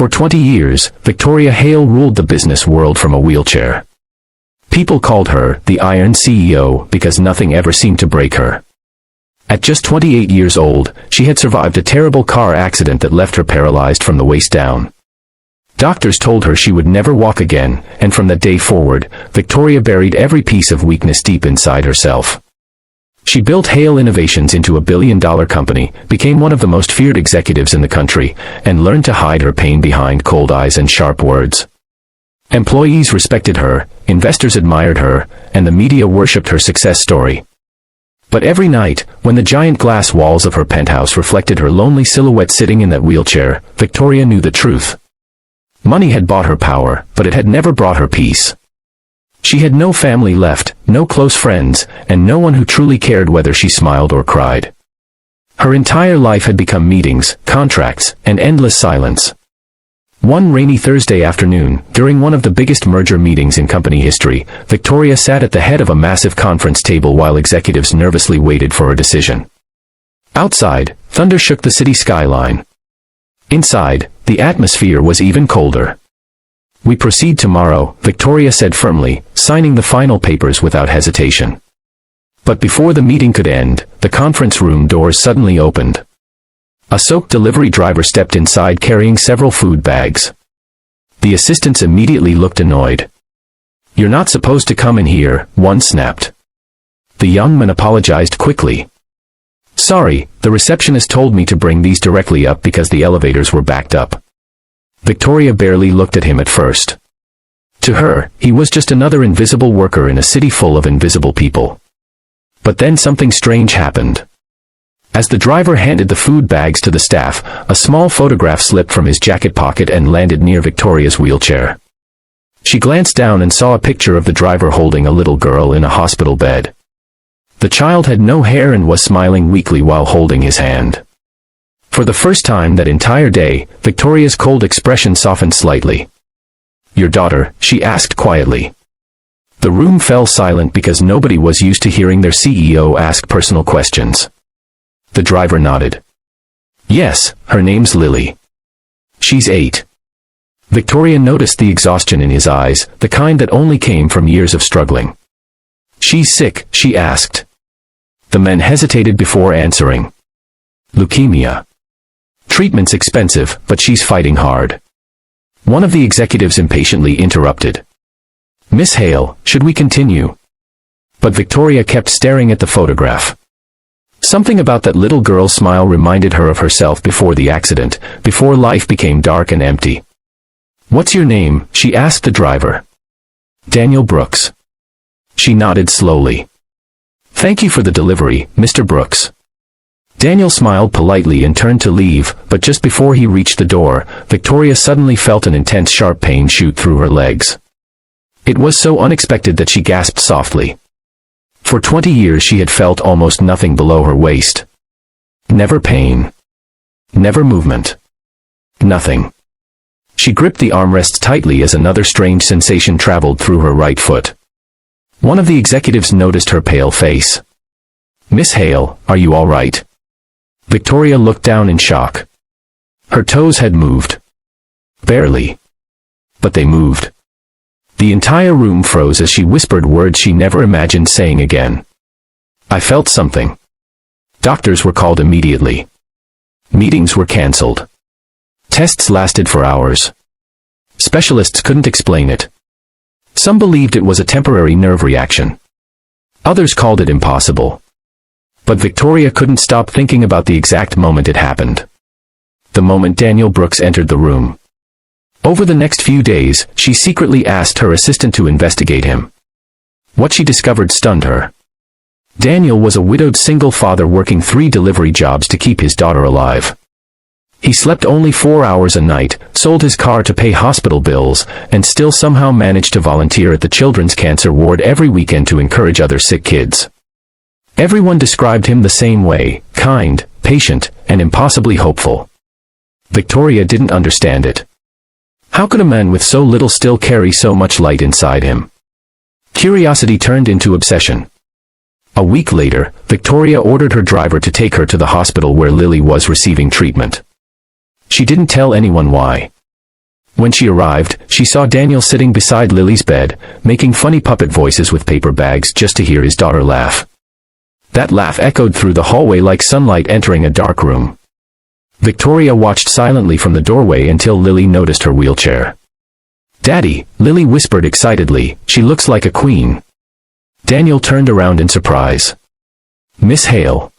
For 20 years, Victoria Hale ruled the business world from a wheelchair. People called her the Iron CEO because nothing ever seemed to break her. At just 28 years old, she had survived a terrible car accident that left her paralyzed from the waist down. Doctors told her she would never walk again, and from that day forward, Victoria buried every piece of weakness deep inside herself. She built Hale Innovations into a billion-dollar company, became one of the most feared executives in the country, and learned to hide her pain behind cold eyes and sharp words. Employees respected her, investors admired her, and the media worshipped her success story. But every night, when the giant glass walls of her penthouse reflected her lonely silhouette sitting in that wheelchair, Victoria knew the truth. Money had bought her power, but it had never brought her peace. She had no family left, no close friends, and no one who truly cared whether she smiled or cried. Her entire life had become meetings, contracts, and endless silence. One rainy Thursday afternoon, during one of the biggest merger meetings in company history, Victoria sat at the head of a massive conference table while executives nervously waited for her decision. Outside, thunder shook the city skyline. Inside, the atmosphere was even colder. "We proceed tomorrow," Victoria said firmly, signing the final papers without hesitation. But before the meeting could end, the conference room doors suddenly opened. A soaked delivery driver stepped inside carrying several food bags. The assistants immediately looked annoyed. "You're not supposed to come in here," one snapped. The young man apologized quickly. "Sorry, the receptionist told me to bring these directly up because the elevators were backed up." Victoria barely looked at him at first. To her, he was just another invisible worker in a city full of invisible people. But then something strange happened. As the driver handed the food bags to the staff, a small photograph slipped from his jacket pocket and landed near Victoria's wheelchair. She glanced down and saw a picture of the driver holding a little girl in a hospital bed. The child had no hair and was smiling weakly while holding his hand. For the first time that entire day, Victoria's cold expression softened slightly. "Your daughter?" she asked quietly. The room fell silent because nobody was used to hearing their CEO ask personal questions. The driver nodded. "Yes, her name's Lily. She's 8. Victoria noticed the exhaustion in his eyes, the kind that only came from years of struggling. "She's sick?" she asked. The man hesitated before answering. "Leukemia. Treatment's expensive, but she's fighting hard." One of the executives impatiently interrupted. "Miss Hale, should we continue?" But Victoria kept staring at the photograph. Something about that little girl's smile reminded her of herself before the accident, before life became dark and empty. "What's your name?" she asked the driver. "Daniel Brooks." She nodded slowly. "Thank you for the delivery, Mr. Brooks." Daniel smiled politely and turned to leave, but just before he reached the door, Victoria suddenly felt an intense sharp pain shoot through her legs. It was so unexpected that she gasped softly. For 20 years she had felt almost nothing below her waist. Never pain. Never movement. Nothing. She gripped the armrests tightly as another strange sensation traveled through her right foot. One of the executives noticed her pale face. "Miss Hale, are you all right?" Victoria looked down in shock. Her toes had moved. Barely. But they moved. The entire room froze as she whispered words she never imagined saying again. "I felt something." Doctors were called immediately. Meetings were cancelled. Tests lasted for hours. Specialists couldn't explain it. Some believed it was a temporary nerve reaction. Others called it impossible. But Victoria couldn't stop thinking about the exact moment it happened. The moment Daniel Brooks entered the room. Over the next few days, she secretly asked her assistant to investigate him. What she discovered stunned her. Daniel was a widowed single father working 3 delivery jobs to keep his daughter alive. He slept only 4 hours a night, sold his car to pay hospital bills, and still somehow managed to volunteer at the children's cancer ward every weekend to encourage other sick kids. Everyone described him the same way, kind, patient, and impossibly hopeful. Victoria didn't understand it. How could a man with so little still carry so much light inside him? Curiosity turned into obsession. A week later, Victoria ordered her driver to take her to the hospital where Lily was receiving treatment. She didn't tell anyone why. When she arrived, she saw Daniel sitting beside Lily's bed, making funny puppet voices with paper bags just to hear his daughter laugh. That laugh echoed through the hallway like sunlight entering a dark room. Victoria watched silently from the doorway until Lily noticed her wheelchair. "Daddy," Lily whispered excitedly, "she looks like a queen." Daniel turned around in surprise. "Miss Hale."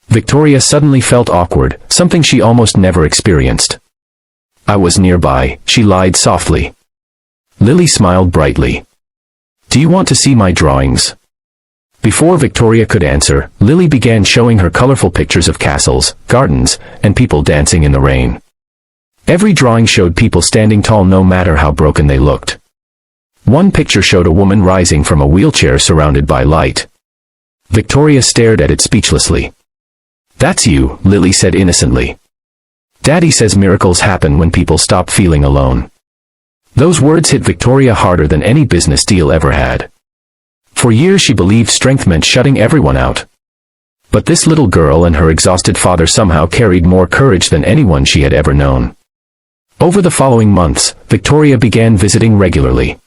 Victoria suddenly felt awkward, something she almost never experienced. "I was nearby," she lied softly. Lily smiled brightly. "Do you want to see my drawings?" Before Victoria could answer, Lily began showing her colorful pictures of castles, gardens, and people dancing in the rain. Every drawing showed people standing tall no matter how broken they looked. One picture showed a woman rising from a wheelchair surrounded by light. Victoria stared at it speechlessly. "That's you," Lily said innocently. "Daddy says miracles happen when people stop feeling alone." Those words hit Victoria harder than any business deal ever had. For years she believed strength meant shutting everyone out. But this little girl and her exhausted father somehow carried more courage than anyone she had ever known. Over the following months, Victoria began visiting regularly.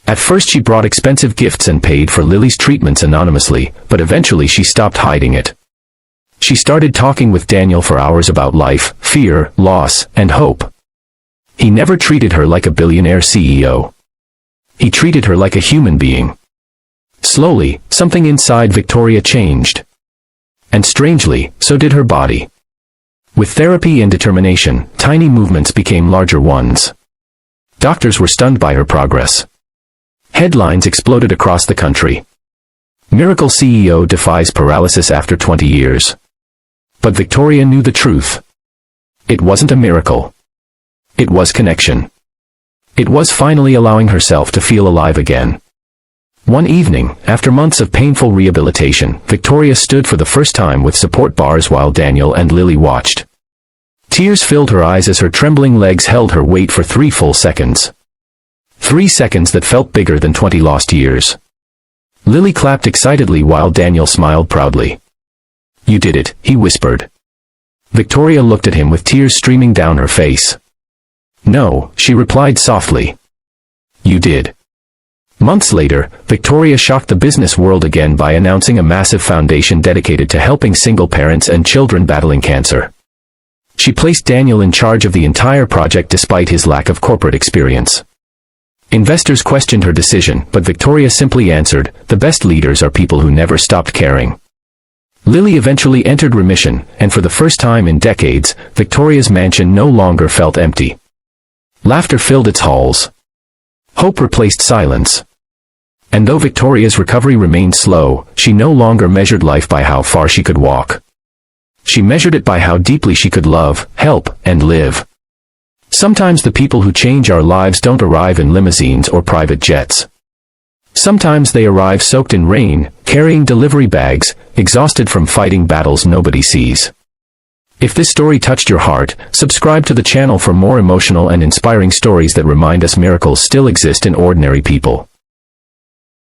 At first she brought expensive gifts and paid for Lily's treatments anonymously, but eventually she stopped hiding it. She started talking with Daniel for hours about life, fear, loss, and hope. He never treated her like a billionaire CEO. He treated her like a human being. Slowly, something inside Victoria changed. And strangely, so did her body. With therapy and determination, tiny movements became larger ones. Doctors were stunned by her progress. Headlines exploded across the country. Miracle CEO defies paralysis after 20 years. But Victoria knew the truth. It wasn't a miracle. It was connection. It was finally allowing herself to feel alive again. One evening, after months of painful rehabilitation, Victoria stood for the first time with support bars while Daniel and Lily watched. Tears filled her eyes as her trembling legs held her weight for 3 full seconds. 3 seconds that felt bigger than 20 lost years. Lily clapped excitedly while Daniel smiled proudly. "You did it," he whispered. Victoria looked at him with tears streaming down her face. "No," she replied softly. "You did." Months later, Victoria shocked the business world again by announcing a massive foundation dedicated to helping single parents and children battling cancer. She placed Daniel in charge of the entire project despite his lack of corporate experience. Investors questioned her decision, but Victoria simply answered, "The best leaders are people who never stopped caring." Lily eventually entered remission, and for the first time in decades, Victoria's mansion no longer felt empty. Laughter filled its halls. Hope replaced silence. And though Victoria's recovery remained slow, she no longer measured life by how far she could walk. She measured it by how deeply she could love, help, and live. Sometimes the people who change our lives don't arrive in limousines or private jets. Sometimes they arrive soaked in rain, carrying delivery bags, exhausted from fighting battles nobody sees. If this story touched your heart, subscribe to the channel for more emotional and inspiring stories that remind us miracles still exist in ordinary people.